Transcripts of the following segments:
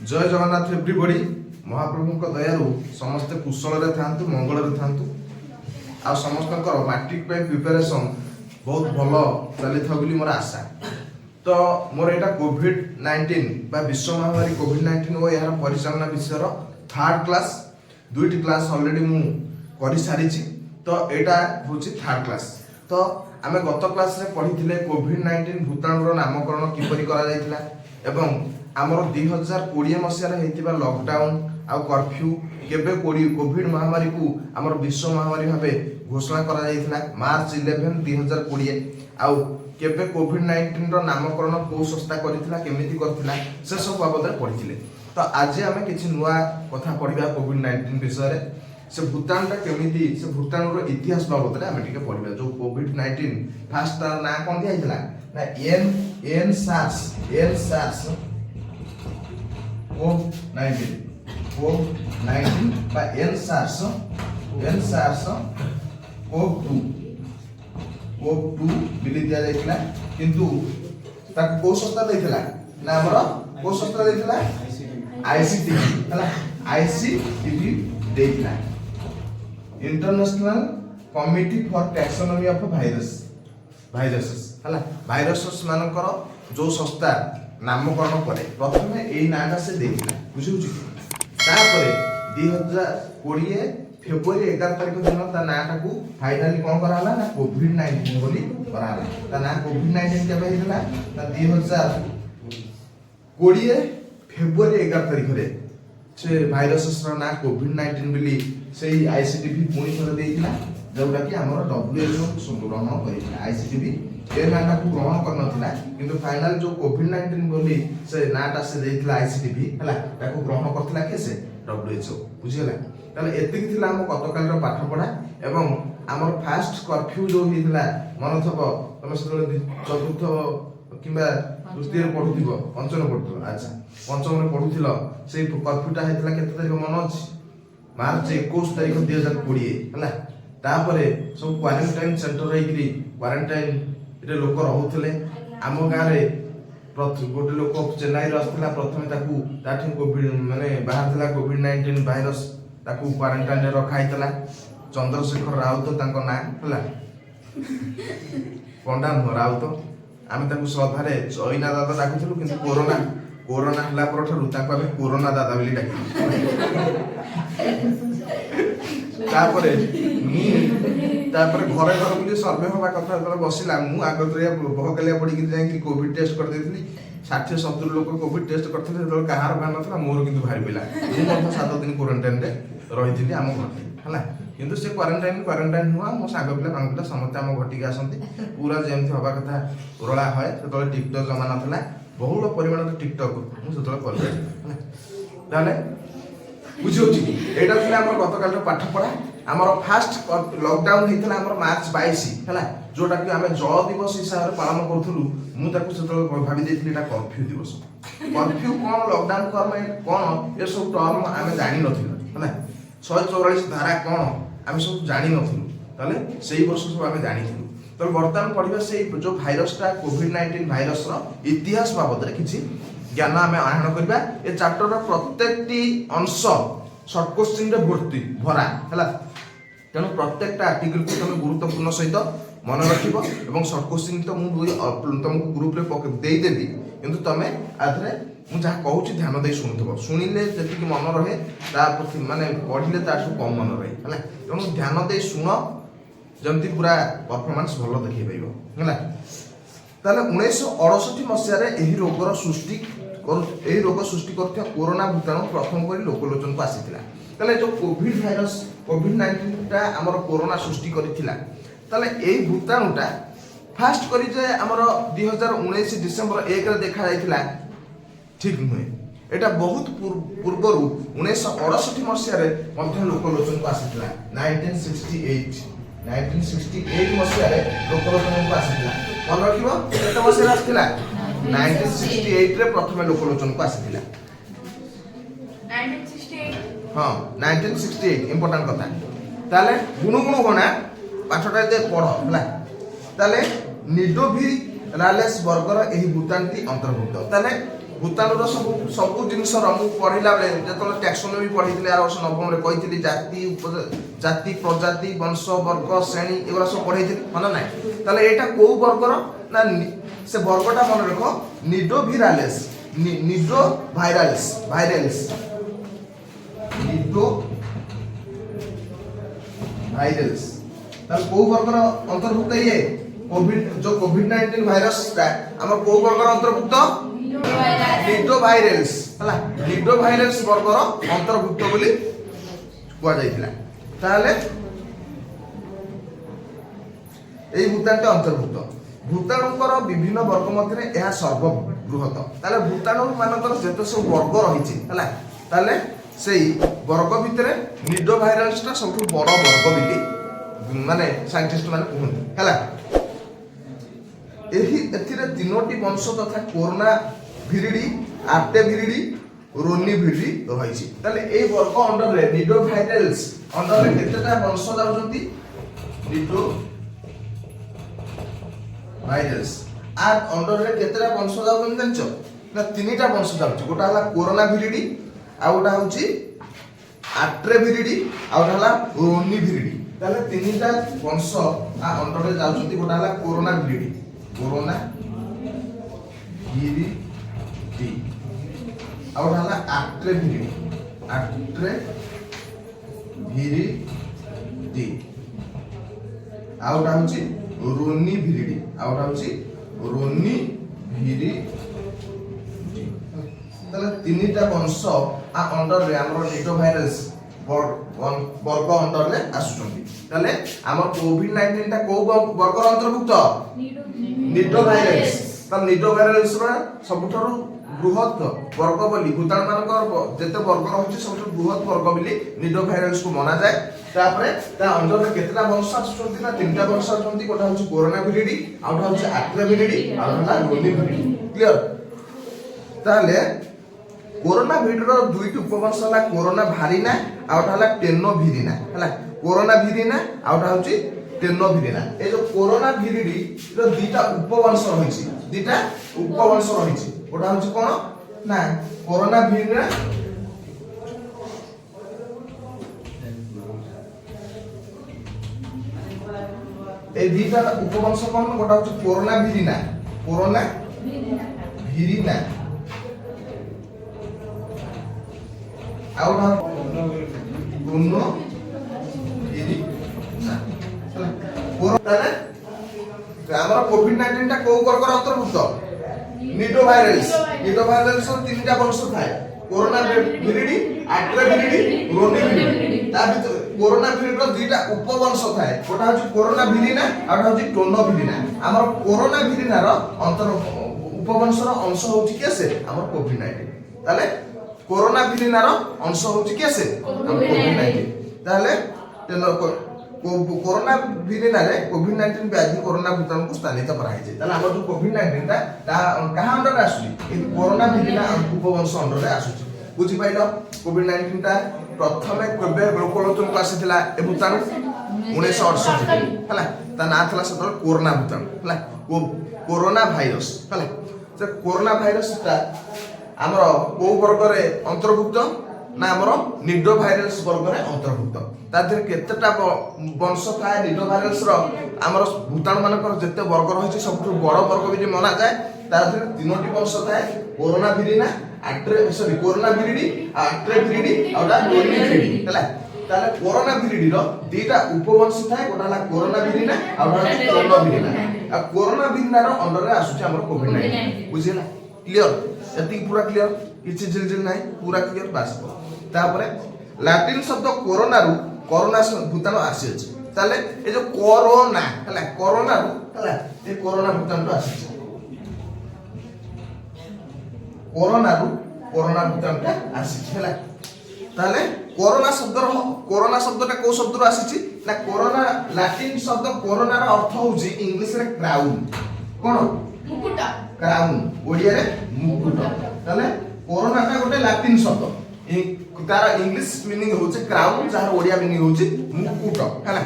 जय जगन्नाथ एवरीबॉडी महाप्रभु दयारू समस्ते कुशल था मंगल था आ समस्त मैट्रिक प्रिपेरेसन बहुत भल चली था मोर आशा। तो मोर यहाँ कोविड-19 विश्व महामारी कोविड-19 और यार परिचालना विषय थर्ड क्लास दुईटी क्लास ऑलरेडी मु कर सारी। तो यहाँ हूँ थर्ड क्लास। तो आम गत क्लास रे पढ़ी कोविड-19 भूताणुर नामकरण किपरि करा जायतिला एवं आमर 2020 मसीह लॉकडाउन आ कर्फ्यू केबे कोविड महामारी को आमर विश्व महामारी भावे घोषणा करा जायतिला मार्च 11 2020 आउ केबे कोविड-19 रो नामकरण को संस्था करथिला केमिति करथिला से सब बाबद रे पढ़िथिले। तो आज आमे किछि नुवा कथा पढ़िबा कोविड-19 विषय रे से भूताणुटा केमिति से भूताणुर इतिहास बाबद रे आमे टिके पढ़िबा। जो कोविड-19 फास्ट तार ना कोन दियाइतला ना एन सार्स कोविड-19 बा एन सार्स कोव2 बिली दिया जाइतला किंतु ताक को संस्था दैतला ना हमर को संस्था दैतला आईसीटीवी हला आईसीटीवी दैतला international committee for taxonomy of viruses हला भाइरसेस मानकर जो संस्था नामकरण करे प्रथमे एई नाटा से देखिला बुझुछि। तापरे 2020 फेब्रुआरी 11 तारिख दिन ता नाटा को फाइनली कोन कराला ना कोविड-19 बोली कराला। ता ना कोविड-19 केबे हिला ता 2020 फेब्रुआरी 11 तारिख रे से भाइरसेस रो ना कोविड-19 बोली सेही आईसीटीवी पुणी थरे देइतिला जोटा कि हमर WHO ग्रहण करितिला। आईसीटीवी ए नाटा को ग्रहण करनथिला किंतु फाइनल जो कोविड-19 बोली से नाटा से देइतिला आईसीटीवी हला ताको ग्रहण करथिला के से WHO बुझिला। ताले एतिक थिला हम कतकाल रो पाठ पढा एवं हमर फास्ट कर्फ्यू जो हिला मन थब तमे से चतुर्थ किबा तृतीय पढुथिबो पंचम पढुथिबो। अच्छा पंचम रे पढुथिलो से कर्फ्यूटा हेतिला केते तारिख मन अछि मार्च 21 तारिख 2020 हला। तापरे सब क्वारंटाइन सेंटर रही क्वारंटाइन रे लोक रहउथले। आम गाँव रे गोटे लोक चेन्नई रे आसला प्रथमे ताकू ताठी कोविड माने बाहर थिला कोविड-19 भाइरस ताकू क्वारंटाइन रे रखा हितला चंद्रशेखर राउत तांको ना हला पंडा राउत आमे ताकू श्रद्धारे चैना दादा डाकुथलु किंतु कोरोना हला पर ठरु ताकू आमे कोरोना दादा बोली डाकिलु। तापरे घरे घर बुली सर्वे हवा कथा बसिला मु आगतरिया बहकलिया पड़ी कि जाई कोविड टेस्ट कर देथिली 60-70 लोक कोविड टेस्ट करथिले तो कहार भान नथला मोर किंतु भारी पिला मु मत 7 दिन क्वारंटाइन रे रहिथिली आम घर हला किंतु से क्वारंटाइन हुआ मो साग पिला बांगला समस्त आम घटी के आसंती पूरा जेमथि हवा कथा उरला होय तो टिकटॉक जमाना थला बहुल परिमाण टिकटॉक मु सेतले करबे हला ताले बुझियो छी एटा थिला हमर गतकाल रो पाठ पढा। हमर फास्ट लॉकडाउन हेतला हमर मार्च 22 हला जोटा कि हमें जल दिवस हिसाब रे पालन करथुलु मु ताकू सेतले भाबी देथिली एटा कर्फ्यू दिवस। कर्फ्यू कोन लॉकडाउन करमे कोन ए सब टर्म हमें जानि नथिलु हला 144 धारा कोन हमें सब जानि नथिलु ताले सेही वर्ष सब हमें जानिथिलु। तो वर्तमान पढिबा से जो भाइरसटा कोविड-19 भाइरस रो इतिहास बाबद रे किछि ज्ञान आमे आहरण करबा। ए चैप्टर रो प्रत्येकटी अंश शॉर्ट क्वेश्चन रे भरा हला तेणु प्रत्येकटा आर्टिकल को तुम गुरुत्वपूर्ण सहित मन रखिबो एवं शॉर्ट क्वेश्चन तो मु तुमको ग्रुप रे देई देबी किंतु तमे आथरे मु जहा कहूची ध्यान दे सुनथबो सुनिले जति कि मन रहे ता माने पढिले ता कम मन रहे हला तेणु ध्यान दे सुन जंती पूरा परफॉर्मेंस भलो देखि पाइबो हला। ताले 1968 मसिया रे एही रोगर सृष्टि एही रोग सृष्टि करथिया कोरोना भूताणु प्रथम करी लोकलोचन को आसीथिला। ताले जो कोविड भाइरस कोविड-19 टा हमर कोरोना सृष्टि करिथिला ताले एही भूताणुटा फास्ट करी जे हमर 2019 डिसेंबर 1 रे देखा जायथिला ठीक नुहे। एटा बहुत पूर्वरु 1968 मसिया रे मध्य लोकलोचन को आसीथिला 1968 मसिया रे लोकलोचन को आसीथिला। मन रखिबो केते मसिया आसीथिला 1968 रे प्रथम लोकलोचन को आसीथिला 1968 हां 1968 इंपोर्टेंट कथा। ताले गुणगुण होना पाठटा जे पढ हला ताले निडोभी रालेस वर्गर एही भूतांती अंतर्भुक्त। ताले भूताणुर सब सब जिनस पढ़ला बेले जो टैक्सोनॉमी पढ़ी यार वर्ष नवम में कही जाति जाति प्रजाति वंश वर्ग श्रेणी एगुला सब पढ़ी मन ना ताले एटा को वर्गर ना से वर्गटा मन रख निडोविरालेस निडोवायरल्स वायरल्स निडोवायरल्स ताले को वर्गर अंतर्भुक्त ये कोविड जो कोविड-19 भाइरस का हमर को वर्गर अंतर्भुक्त निडोवायरल्स हला निडोवायरल्स वर्गर अंतर्भुक्त बोली कुआ जाइतिला ताले एई भूताणु अंतर्भुक्त भूताणुकर विभिन्न वर्ग मध्य यह सर्वबृहत ताले भूताणु मानकर जेते सब वर्ग रही है ताले सेई वर्ग भितर निडोवायरल्सटा सबठु बड़ वर्ग बोली माने साइंटिस्ट माने कहते है एही एथिरे तीनोटी वंश तथा कोरोना भिरिडी आर्टे भिरिडी रोनी भिरिडी रही ताले ए वर्ग अंडर रे निडोवायरल्स अंडर रे केतेटा वंश जाउछंती निडो वायरस आ अंडर रे केतेटा वंश जाउछंती जानछो ना तीनटा वंश जाउछ गोटा हला कोरोना भिरिडी आ गोटा होची आर्टे भिरिडी आ गोटा हला रोनी भिरिडी ताले तीनटा वंश आ अंडर रे जाउछंती गोटा हला कोरोना भिरिडी कोरोना भिरिडी आ गोटा हला आर्टे भिरिडी आ गोटा होची रोनी भिरिडी आ गोटा होची रोनी भिरिडी ताले तीनटा वंश आ अंडर रे हमर निडोवायरल्स वर्ग अंडर रे आसुचंती ताले हमर कोविड-19 टा को वर्ग अंतर्भुक्त निडोवायरल्स ता निडोवायरल्स रा सबठरो बृहत वर्ग बोली भूताणु मानकर जेते वर्ग रहउची सबठरो बृहत वर्ग बोली निडोवायरल्स को माना जाय तापरे ता अंडर रे केतला वंश आसुचंती ना तीनटा वंश आसुचंती कोटा होची कोरोना भिरिडी आ कोटा होची आर्टे भिरिडी आ कोटा रोनी भिरिडी क्लियर ताले कोरोना भिरिडर दुईटी उपवंश हला कोरोना भारिना आ गोटा हला टेनोभिरिना हला कोरोना भिरिना आ गोटा होची टेनोभिरिना ए जो कोरोना भिरिडी रो दुईटा उपवंश रहिछि दुईटा उपवंश रहिछि गोटा होची कोन ना कोरोना भिरिना ए दुईटा उपवंश कोन गोटा होची कोरोना भिरिना आउट दोनों इरी ना कोरोना हमर कोविड-19 टा को वर्ग अंतर्भुक्त निडोवायरल्स तीनटा वंश थाए कोरोना भिरिडी आर्टे भिरिडी रोनी भिरिडी ता भीतर कोरोना भिरिडी दुईटा उपवंश थाए गोटा होची कोरोना भिरिना आ गोटा होची टेनोभिरिना हमर कोरोना भिरिना रो अंतर उपवंश रो अंश होची केसे हमर कोविड-19 ताले कोरोना भिरिनार अंश होची केसे कोविड-19 ताले कोरोना भिरिनारे कोविड-19 व्याधि कोरोना भूताणु को स्थानित कराइছে ताले हमर जो कोविड-19 ता कहा अंडर आसुची कोरोना भिरिना उपवंश अंडर आसुची बुझी पाइलो कोविड-19 ता प्रथमे केबे लोकलोचन को आसीथिला ए भूताणु 1968 हला ता ना थला सतर कोरोना भूताणु हला कोरोना भाइरस हला से कोरोना भाइरस ता हमर को वर्ग रे अंतर्भुक्त ना हमर निडोवायरल्स वर्ग रे अंतर्भुक्त ता देर केतेटा वंश थाए निडोवायरल्स रो हमर भूताणु मानकर जेते वर्ग रहिछि सबठु बड़ वर्ग बिजे माना जाय ता देर तीनोटी वंश थाए कोरोना भिरिना कोरोना भिरिडी आर्टे भिरिडी आ रोनी भिरिडी हला ताले कोरोना भिरिडी रो दुईटा उपवंश थाए गोटा हला कोरोना भिरिना आ गोटा टेनोभिरिना आ कोरोना भिरिना रो अंडर रे आसुछि हमर कोविड-19 बुझिला क्लियर एति पूरा क्लियर किछि झिलझिल नाही पूरा क्लियर बास तापरे लैटिन शब्द कोरोना रु कोरोना भूताणु आसी अछि ताले ए जो कोरोना हला कोरोना रु हला ए कोरोना भूताणु आसी कोरोना रु कोरोना भूताणु आसी हला ताले कोरोना शब्दटा को शब्द रु आसी ना कोरोना लैटिन शब्द कोरोना रो अर्थ होउची इंग्लिश रे क्राउन कोन मुकुट क्राउन ओडिया रे मुकुट ताले कोरोना टा गोटे लैटिन शब्द तार इंग्लिश मीनिंग होचे क्राउन जहार ओडिया मीनिंग होचे मुकुट हला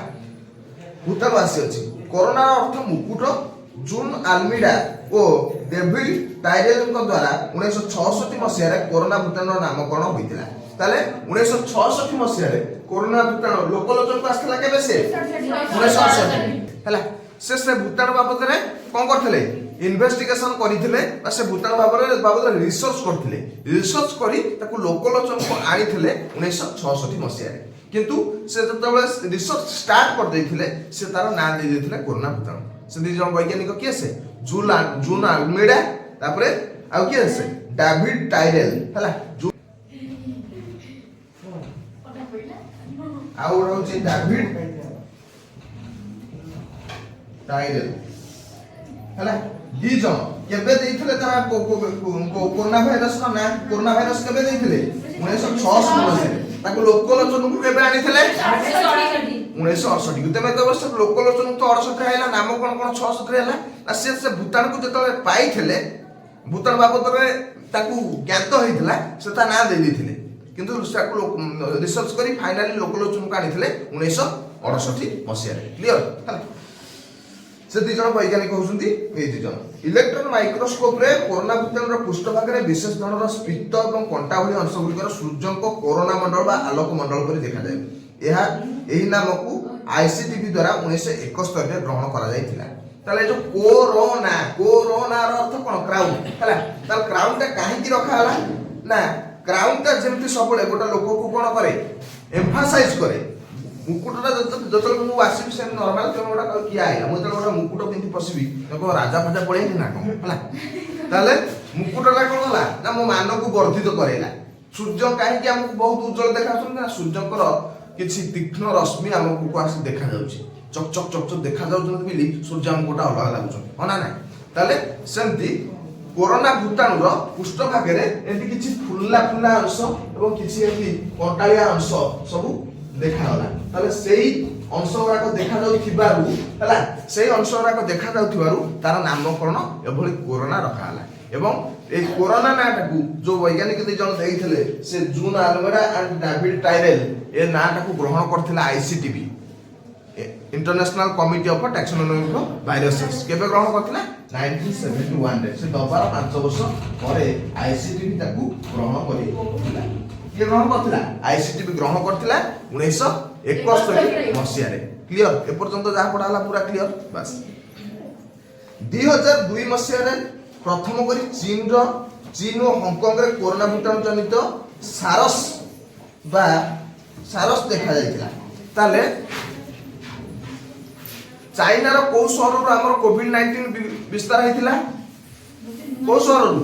भूताणु आसी अछि कोरोना अर्थ मुकुट जून आल्मिडा ଓ ଡେଭିଡ୍ ଟାଇରେଲଙ୍କ ଦ୍ୱାରା 1966 ମସିହାରେ କୋରୋନା ଭୂତାଣୁର ନାମକରଣ ହୋଇଥିଲା। ତାହେଲେ 1966 ମସିହାରେ କୋରୋନା ଭୂତାଣୁ ଲୋକଲୋଚନକୁ ଆସିଥିଲା କେବେ? ସେ 1968 ହେଲା। ସେ ଭୂତାଣୁ ବାବଦରେ କଣ କରିଥିଲେ? ଇନଭେଷ୍ଟିଗେସନ କରିଥିଲେ ବା ସେ ଭୂତାଣୁ ବାବଦରେ ରିସର୍ଚ୍ଚ କରିଥିଲେ। ରିସର୍ଚ୍ଚ କରି ତାକୁ ଲୋକଲୋଚନକୁ ଆଣିଥିଲେ 1966 ମସିହାରେ। କିନ୍ତୁ ସେ ଯେତେବେଳେ ରିସର୍ଚ୍ଚ ଷ୍ଟାର୍ଟ କରିଦେଇଥିଲେ ସେ ତାର ନାଁ ଦେଇଥିଲେ କୋରୋନା ଭୂତାଣୁ। ସେ ଦି ଜଣ ବୈଜ୍ଞାନିକ କିଏ? ସେ ଜୁନ୍ ଆଲମେଡା, ତାପରେ ଆଉ କିଏ? ସେ ଡାଭିଡ୍ ଟାଇରେଲ ହେଲା। ଆଉ ରହୁଛି ଡାଭିଡ୍ ଟାଇରେଲ ହେଲା। ଦି ଜଣ କେବେ ଦେଇଥିଲେ ତାର କୋରୋନା ଭାଇରସ ନା? କୋରୋନା ଭାଇରସ କେବେ ଦେଇଥିଲେ? 1966 ମସିହାରେ। ତାକୁ ଲୋକଲୋଚନକୁ କେବେ ଆଣିଥିଲେ? 1968। ତେବେ ଲୋକଲୋଚନକୁ ତ 68 ହେଲା, ନାମ କଣ 66 ହେଲା ନା? ସେ ଭୂତାଣୁକୁ ଯେତେବେଳେ ପାଇଥିଲେ, ଭୂତାଣୁ ବାବଦରେ ତାକୁ ଜ୍ଞାତ ହେଇଥିଲା, ସେ ତା ନାଁ ଦେଇଥିଲେ। କିନ୍ତୁ ତାକୁ ରିସର୍ଚ୍ଚ କରି ଫାଇନାଲି ଲୋକଲୋଚନକୁ ଆଣିଥିଲେ 1968 ମସିହାରେ। କ୍ଲିୟର ହେଲା। ସେ ଦି ଜଣ ବୈଜ୍ଞାନିକ ହେଉଛନ୍ତି ଏଇ ଦି ଜଣ। ଇଲେକ୍ଟ୍ରନ ମାଇକ୍ରୋସ୍କୋପରେ କୋରୋନା ଭୂତାଣୁର ପୃଷ୍ଠଭାଗରେ ବିଶେଷ ଧରଣର ସ୍ଫୀତ ଏବଂ କଣ୍ଟା ଭଳି ଅଂଶ ଗୁଡ଼ିକର ସୂର୍ଯ୍ୟଙ୍କ କୋରୋନା ମଣ୍ଡଳ ବା ଆଲୋକ ମଣ୍ଡଳ ପରି ଦେଖାଯାଏ। ଏହି ନାମକୁ ଆଇସିଟିଭି ଦ୍ୱାରା 1971ରେ ଗ୍ରହଣ କରାଯାଇଥିଲା। ତାହେଲେ ଯୋଉ କୋରୋନାର ଅର୍ଥ କଣ? କ୍ରାଉନ ହେଲା। ତାହେଲେ କ୍ରାଉନଟା କାହିଁକି ରଖା ହେଲା ନା? କ୍ରାଉନଟା ଯେମିତି ସବୁବେଳେ ଗୋଟେ ଲୋକକୁ କଣ କରେ? ଏମ୍ଫାସାଇଜ କରେ। ମୁକୁଟଟା ଯେତେବେଳେ ମୁଁ ଆସିବି ସେ ନର୍ମାଲ ତମେ ଗୋଟେ କିଏ ଆଇଲା, ମୁଁ ଯେତେବେଳେ ଗୋଟେ ମୁକୁଟ ପିନ୍ଧି ପଶିବି ତମେ ରାଜା ଫାଜା ପଳେଇନି ନା କଣ ହେଲା। ତାହେଲେ ମୁକୁଟଟା କଣ ହେଲା ନା ମୋ ମାନକୁ ବର୍ଦ୍ଧିତ କରେଇଲା। ସୂର୍ଯ୍ୟ କାହିଁକି ଆମକୁ ବହୁତ ଉଜ୍ଜଳ ଦେଖାଯାଉଛନ୍ତି ନା? ସୂର୍ଯ୍ୟଙ୍କର କିଛି ତୀକ୍ଷ୍ଣ ରଶ୍ମି ଆମକୁ ଆସି ଦେଖାଯାଉଛି, ଚକ୍ ଚକ୍ ଚକ୍ ଚକ୍ ଦେଖାଯାଉଛନ୍ତି ବୋଲି ସୂର୍ଯ୍ୟ ଆମକୁ ଗୋଟେ ଅଲଗା ଲାଗୁଛନ୍ତି, ହଁ ନା ନାଇଁ? ତାହେଲେ ସେମିତି କୋରୋନା ଭୂତାଣୁର ପୃଷ୍ଠଭାଗରେ ଏମିତି କିଛି ଫୁଲା ଅଂଶ ଏବଂ କିଛି ଏମିତି କଣ୍ଟାଳିଆ ଅଂଶ ସବୁ ଦେଖାଗଲା। ତାହେଲେ ସେଇ ଅଂଶ ଗୁଡାକ ଦେଖାଯାଉଥିବାରୁ ହେଲା, ସେଇ ଅଂଶ ଗୁଡାକ ଦେଖାଯାଉଥିବାରୁ ତାର ନାମକରଣ ଏଭଳି କୋରୋନା ରଖାହେଲା। ଏବଂ এই କୋରୋନା ନାଁଟାକୁ ଯୋଉ ବୈଜ୍ଞାନିକ ଦି ଜଣ ଦେଇଥିଲେ ସେ ଜୁନ୍ ଆଲମେଡା ଆଣ୍ଡ ଡାଭିଡ୍ ଟାଇରେଲ, ଏ ନାଁଟାକୁ ଗ୍ରହଣ କରିଥିଲା ଆଇସିଟିବି, ଇଣ୍ଟରନ୍ୟାସନାଲ କମିଟି ଅଫ ଟାକ୍ସୋନୋମି ଅଫ ଭାଇରସେସ୍। କେବେ ଗ୍ରହଣ କରିଥିଲା? 1971 ରେ। ସେ ଦବାର 5 ବର୍ଷ ପରେ ଆଇସିଟିବି ତାକୁ ଗ୍ରହଣ କରିଥିଲା। କିଏ ଗ୍ରହଣ କରିଥିଲା? ଆଇସିଟିବି ଗ୍ରହଣ କରିଥିଲା 1971 ମସିହାରେ। କ୍ଲିୟର? ଏପର୍ଯ୍ୟନ୍ତ ଯାହା ପଢା ହେଲା ପୁରା କ୍ଲିୟର? ବାସ୍। 2002 ମସିହାରେ ପ୍ରଥମ କରି ଚୀନ ଓ ହଂକଂରେ କୋରୋନା ଭୂତାଣୁ ଜନିତ ସାରସ୍ ଦେଖା ଯାଇଥିଲା। ତାହେଲେ ଚାଇନାର କୋଉ ସହରରୁ ଆମର କୋଭିଡ-19 ବିସ୍ତାର ହେଇଥିଲା? କୋଉ ସହରରୁ?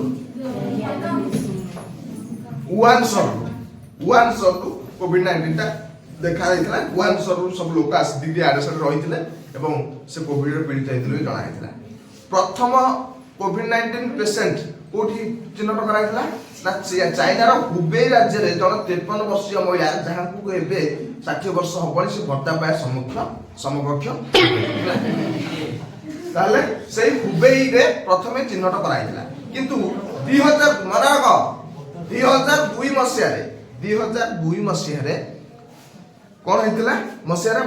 ଉହାନ ସହରରୁ କୋଭିଡ-19 ଟା ଦେଖା ଯାଇଥିଲା। ଉହାନ ସହରରୁ ସବୁ ଲୋକ ଆସି ଦିଲ୍ଲୀ ଆଡେ ରହିଥିଲେ ଏବଂ ସେ କୋଭିଡରେ ପୀଡ଼ିତ ହେଇଥିଲେ ବୋଲି ଜଣାଯାଇଥିଲା। ପ୍ରଥମ କୋଭିଡ-19 ପେସେଣ୍ଟ କୋଉଠି ଚିହ୍ନଟ କରାଯାଇଥିଲା ନା? ଚାଇନାର ହୁବେଇ ରାଜ୍ୟରେ ଜଣେ 53 ବର୍ଷୀୟ ମହିଳା, ଯାହାକୁ ଏବେ 60 ବର୍ଷ ହବଣି, ସେ ଭତ୍ତା ପାଏ ସମକକ୍ଷ। ତାହେଲେ ସେଇ ହୁବେଇରେ ପ୍ରଥମେ ଚିହ୍ନଟ କରାଯାଇଥିଲା। କିନ୍ତୁ 2002 ମସିହାରେ କଣ ହେଇଥିଲା?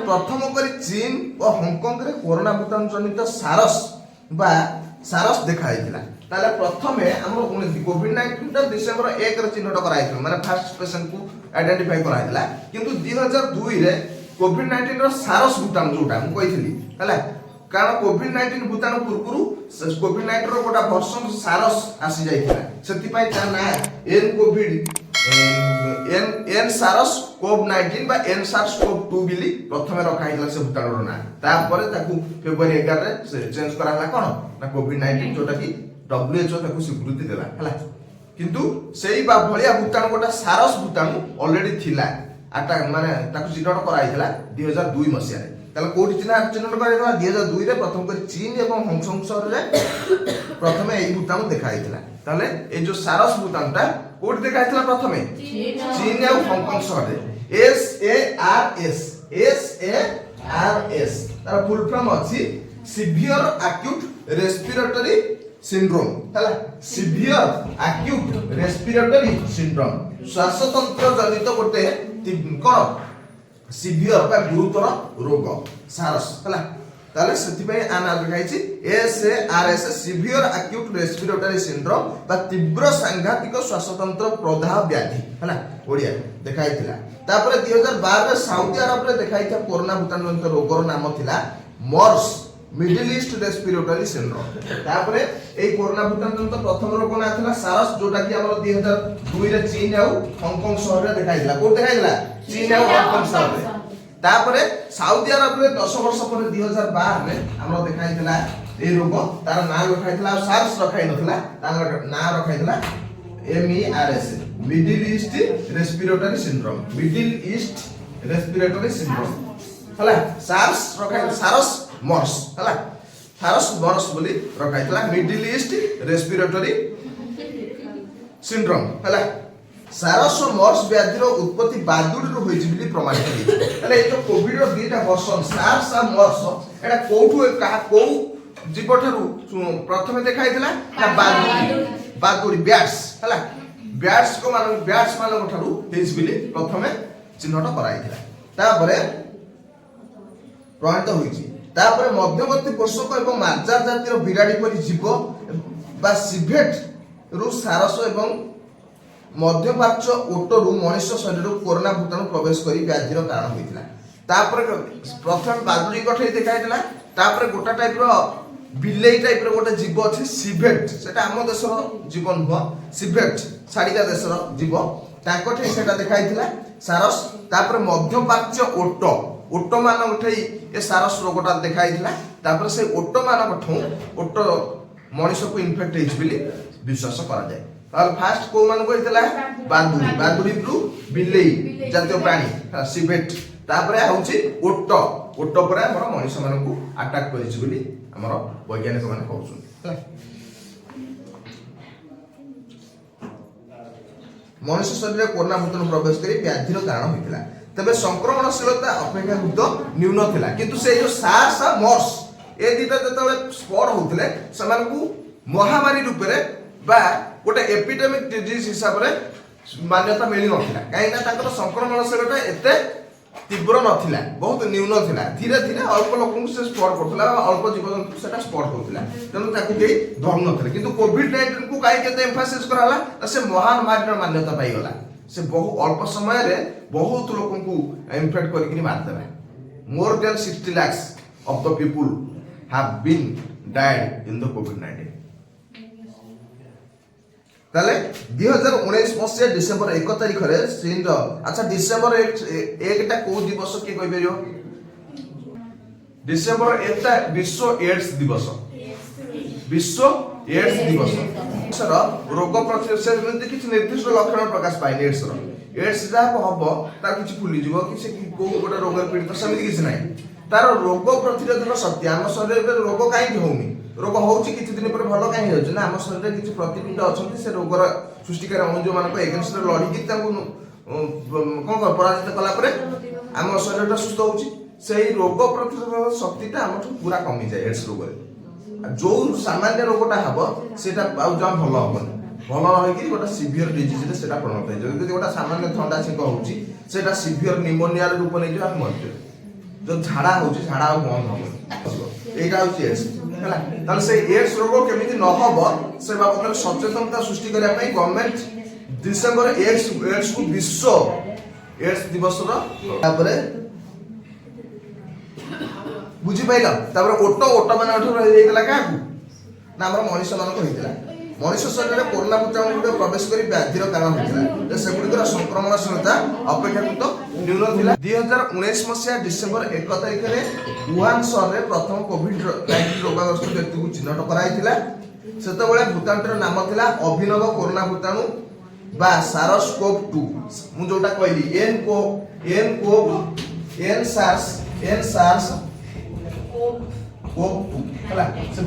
ପ୍ରଥମ କରି ଚୀନ ଓ ହଂକଂରେ କୋରୋନା ଭୂତାଣୁ ଜନିତ ସାରସ୍ ଦେଖା ଯାଇଥିଲା। ତାହେଲେ ପ୍ରଥମେ ଆମର କୋଭିଡ-19 ଟା ଡିସେମ୍ବର 1 ରେ ଚିହ୍ନଟ କରାଯାଇଥିଲା, ମାନେ ଫାର୍ଷ୍ଟ ପେସେଣ୍ଟକୁ ଆଇଡେଣ୍ଟିଫାଇ କରାଯାଇଥିଲା। କିନ୍ତୁ 2002 ରେ କୋଭିଡ-19 ର ସାରସ୍ ଭୂତାଣୁ ଯୋଉଟା ମୁଁ କହିଥିଲି ହେଲା, କାରଣ କୋଭିଡ-19 ଭୂତାଣୁ ପୂର୍ବରୁ କୋଭିଡ-19 ର ଗୋଟେ ଭର୍ସନ ସାରସ୍ ଆସି ଯାଇଥିଲା, ସେଥିପାଇଁ ତା ନାଁ ଏନ୍ ସାରସ୍ କୋଭ୍-19 ବା ଏନ୍ ସାର୍ସ କୋଭ୍-2 ବୋଲି ପ୍ରଥମେ ରଖା ହେଇଥିଲା ସେ ଭୂତାଣୁର ନାଁ। ତାପରେ ତାକୁ ଫେବୃଆରୀ 11 ରେ ଚେଞ୍ଜ କରାହେଲା କଣ ନା କୋଭିଡ-19, ଯୋଉଟା କି WHO ତାକୁ ସ୍ୱୀକୃତି ଦେଲା ହେଲା। କିନ୍ତୁ ସେଇ ଭଳିଆ ଭୂତାଣୁ ଗୋଟେ ସାରସ୍ ଭୂତାଣୁ ଅଲରେଡି ଥିଲା, ମାନେ ତାକୁ ଚିହ୍ନଟ କରାଯାଇଥିଲା 2002 ମସିହାରେ। ତାହେଲେ କୋଉଠି ଚିହ୍ନଟ କରାଯାଇଥିଲା? 2002 ରେ ପ୍ରଥମ କରି ଚୀନ ଏବଂ ହଂକଂ ସହରରେ ପ୍ରଥମେ ଏଇ ଭୂତାଣୁ ଦେଖା ଯାଇଥିଲା। ତାହେଲେ ଏଇ ଯୋଉ ସାରସ୍ ଭୂତାଣୁଟା କୋଉଠି ଦେଖା ଯାଇଥିଲା? ପ୍ରଥମେ ଚୀନ ଆଉ ହଂକଂ ସହରରେ। SARS ତାର ଫୁଲ ଫର୍ମ ଅଛି ସିଭିୟର ଆକ୍ୟୁଟ ରେସ୍ପିରେଟରୀ ସିଣ୍ଡ୍ରୋମ ହେଲା। ସିଭିୟର ଆକ୍ୟୁଟ ରେସ୍ପିରେଟରୀ ସିଣ୍ଡ୍ରୋମ, ଶ୍ୱାସତନ୍ତ୍ର ଜନିତ ଗୋଟେ କଣ ସିଭିୟର ବା ଗୁରୁତର ରୋଗ ସାରସ୍ ହେଲା। ताले सेथिपई आ नाम लिखाइछि SARS severe acute respiratory syndrome बा तीव्र सांघातिक श्वासतंत्र प्रदाह व्याधि हला ओडिया देखाइथिला। तापर 2012 रे सऊदी अरब रे देखाइथा कोरोना भूताणु जनित रोगर नाम थिला मर्स मिडिल ईस्ट रेस्पिरेटरी सिंड्रोम। तापर ए कोरोना भूताणु जनित प्रथम रोग ना थिला सार्स जोटा कि हमर 2002 रे चीन आ हांगकांग शहर रे देखाइथिला। को देखाइथिला चीन आ हांगकांग शहर रे। तापरे सऊदी अरब रे 10 वर्ष पर 2012 रे हमरो देखाइथिला ए रोग तार नाम रखाइथिला सार्स रखाइ नथिला तार नाम रखाइथिला MERS middle east respiratory syndrome middle east respiratory syndrome हला सार्स रखाइ सार्स मर्स हला सार्स मर्स बोली रखाइथिला मिडिल ईस्ट रेस्पिरेटरी सिंड्रोम हला सारस मर्स व्याधिर उत्पत्ति बादुड़ी रु होइछि बिली प्रमाणित होइछि। तले ए जो कोविड रो दुईटा वर्षन सार्स आ मर्स एटा कोठु कहा को जीव ठारू प्रथमे देखाइथिला ना बादुड़ी बैट्स हला बैट्स मान ठारू हेइछि बिली प्रथमे चिन्हट कराइथिला। तापरे प्रमाणित होइछि। तापरे मध्यवर्ती पोषक एवं मार्जार जातिर बिराडी परि जीव बा सिभेट रु सारस एवं मध्यप्राच्य ओटरू मनुष्य शरीर कोरोना भूताणु प्रवेश करी व्याधिर कारण होइतिला। तापर प्रथम बादुड़ी कठै देखाइतिला। तापर गोटा टाइप रो बिलेई टाइप रो गोटे जीव अछि सिभेट सेटा हम देशर जीव नुह सिभेट छाड़िका देशर जीव ताकठै सेटा देखाइतिला सारस। तापर मध्यप्राच्य ओट मान उठै ए सारस रोगटा देखाइतिला। तापर से ओट मान कठौ ओट मनुष्य को इन्फेक्ट हेइछ बिली विश्वास करा जाय। और फास्ट को मान को हितला बादुड़ी ब्लू बिलेई जातीय प्राणी सिभेट तापरे आउची ओट पर हमर मनुष्य मान को अटैक करिछि बोली हमर वैज्ञानिक माने कहउछन। मनुष्य शरीर कोरोना भूताणु प्रवेश करी व्याधिर कारण होइतिला। तबे संक्रमणशीलता अपेक्षाकृत न्यून थिला किंतु से जो सार्स आ मर्स ए दिटा जतले स्प्रेड होतले समान को महामारी रूप रे बा गोटे एपिडेमिक डिजीज हिसाब रे मान्यता मिली नथिला। काहे ना ताकर संक्रमणशीलता एते तीव्र नथिला बहुत न्यून थिला। धीरे धीरे अल्प लोकन से स्प्रेड करथला अल्प जीव जंतु सेटा स्प्रेड करथला तनु ताकू के धर नथिला। किंतु कोविड-19 को काहे केते एम्फासिस कराला से महामारी र मान्यता पाई गला। से बहु अल्प समय रे बहुत लोकन को इन्फेक्ट करिकरी मार देबे। More than 60 lakhs of the people have been died in the COVID-19। ताले 2019 मसिया डिसेंबर 1 तारिख रे चीन रो अच्छा डिसेंबर 1 टा को दिवस के कहबे परियो डिसेंबर 1 टा विश्व एड्स दिवस विश्व एड्स दिवस सर रोग प्रतिरोध से जेंति किछ निर्दिष्ट लक्षण प्रकाश पाइ एड्स रो एड्स जा हबो तार किछ फुली जीवो किछ को गोटे रोग पीड़ित समिति किछ नै तार रोग प्रतिरोधक शक्ति हम शरीर रे रोग काई होउनी रोग होउची किछि दिन पर भलो काई होउची ना हम शरीर रे किछि प्रतिपिंड अछंती से रोगर सृष्टिकर अणु मान को एगेंस्ट रे लड़ी कि तांको कोन कर पराजित कला परे हम शरीर टा सुस्त होउची सेही रोग प्रतिरोधक शक्तिटा हमठु पूरा कमी जाय एड्स रोग रे जो सामान्य रोगटा हबो सेटा आउ जम भलो हबो भलो रहि कि गोटा सिवियर डिजीज रे सेटा परिणत होय जदि गोटा सामान्य ठंडा छिक होउची सेटा सिवियर निमोनिया रे रूप नै जो हम मरते जो झाड़ा होउची झाड़ा आ बंद हो एटा होउची एड्स हला ताल से एड्स रोग केमिति न होबो से बाबत सचेतनता सृष्टि करिया पई गवर्नमेंट डिसेंबर एड्स को विश्व एड्स दिवस रो तापरे बुझी पाइला तापर ओट माने अठो रहि गेला काकू ना हमर मनुष्य मान को हितला मनुष्य शरीर में कोरोना भूताणु प्रवेश करी व्याधिर कारण होइतिला से गुडिकर संक्रमणशीलता अपेक्षाकृत न्यून थिला। 2019 मसिया डिसेंबर 1 तारिख रे वुहान शहर रे प्रथम कोविड-19 रोगग्रस्त व्यक्ति को चिन्हट कराइतिला। सेतबेले भूताणुर नाम थिला अभिनव कोरोना भूताणु बा सार्स-CoV-2 मु जोटा कहली एन सार्स CoV-2 हला से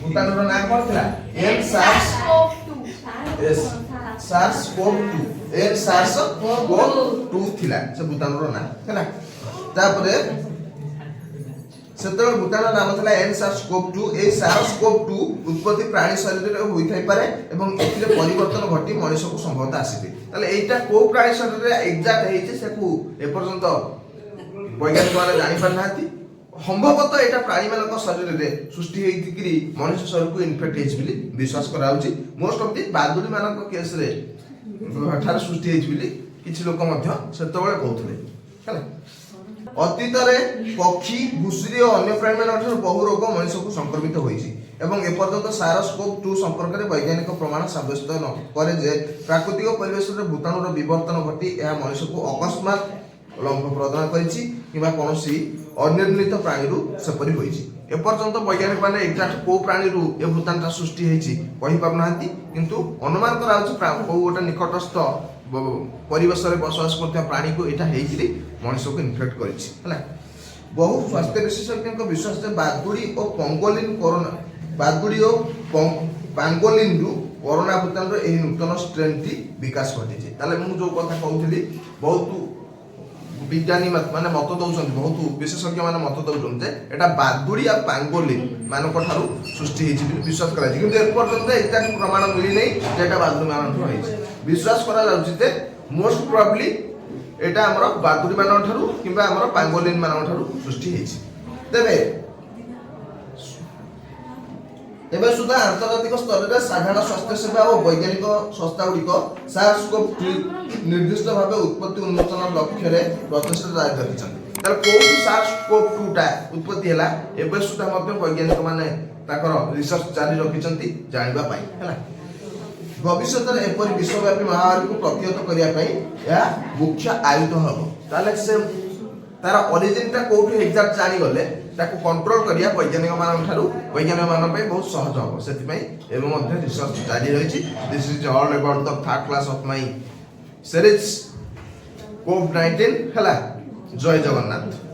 भूताणुर नाम कोन थिला एन सार्स-CoV-2 थिला से भूताणुर नाम हला। तापरे सेतबेले भूताणुर नाम थिला एन सार्स-CoV-2 ए सार्स-CoV-2 उत्पत्ति प्राणी शरीर रे होई थाई पारे एवं एथिरे परिवर्तन घटी मनुष्य को संभवतः आसीबे ताले एटा को प्राणी शरीर रे एग्जैक्ट हेइचे सेकु ए पर्यंत वैज्ञानिक माने जानि पार नाथि সম্ভবतः এটা प्राणी मान शरीर में सृष्टि होती मनुष्य शरीर को इनफेक्ट होती विश्वास कराउछि। मोस्ट ऑफ दी बादुड़ी मान केस रे ठार सृष्टि होती किछि लोक मध्य सेतबेले कहउथले हैला। अतीत में पक्षी घुसुरी और अन्य प्राणी मान बहु रोग मनुष्य को संक्रमित होइछि एवं एपर्यंत SARS-CoV-2 संपर्क में वैज्ञानिक प्रमाण साब्यस्त न करे जे प्राकृतिक परिवेश में भूताणुर विवर्तन घटी यह मनुष्य को अकस्मात लंघ प्रदान करिछि किबा कोनोसी अनिर्णित प्राणी सेपरी होइछि। एपर्यंत वैज्ञानिक माने एक्जाक्ट को प्राणी ए भूताणुटा सृष्टि होइछि कहि पारनाहांती, किंतु अनुमान कराउछि को गोटे निकटस्थ परिवेश में बसवास करता प्राणी को एटा हेइछि मनुष्य को इन्फेक्ट करिछि हैला। बहु स्वास्थ्य विशेषज्ञ विश्वास जे बादुड़ी और पंगोलिन कोरोना बादुड़ी और पांगोलिन रु कोरोना भूताणु एही नूतन स्ट्रेन टी विकास घटिछि। ताले मु जो कथा कहउथिली बहुत विज्ञानी माने मत दउछन, बहुत विशेषज्ञ माने मत दउछन जे एटा बादुड़ी आ पांगोलिन मानको ठारू सृष्टि हेछि बिल विश्वास करा छै, किंतु एपर्यंत एक्जाक्ट प्रमाण मिली नै जे एटा बादुड़ी मानठो हेछि। विश्वास करा जाउछि जे मोस्ट प्रोबब्ली एटा हमर बादुड़ी मान ठारू किबा हमर पांगोलिन मान ठारू सृष्टि हेछि। तेबे एबे सुधा आंतर्जातिक स्तर में साधारण स्वास्थ्य सेवा और वैज्ञानिक संस्था गुड़िक SARS-CoV-2 निर्दिष्ट भाव उत्पत्ति उन्मोचन लक्ष्य रे प्रचेष्टा जारी रखिछन्ति। तार कोउ SARS-CoV-2 टा उत्पत्ति हला एबे सुधा मध्ये वैज्ञानिक माने ताकर रिसर्च जारी रखिछन्ति जानिबा पई हला। भविष्य में एपरि विश्वव्यापी महामारी को प्रतिहत करिया पई या मुख्य आयुध हबो। ताले से तार ओरिजिन टा कोउठी एक्जाक्ट जानि गले ताको कंट्रोल करिया वैज्ञानिक मान ठारू वैज्ञानिक मान पे बहुत सहज हो। सेति पई एवं मध्ये रिसर्च जारी रहिछि। This is all about the third class of my series कोविड-19 हला। जय जगन्नाथ।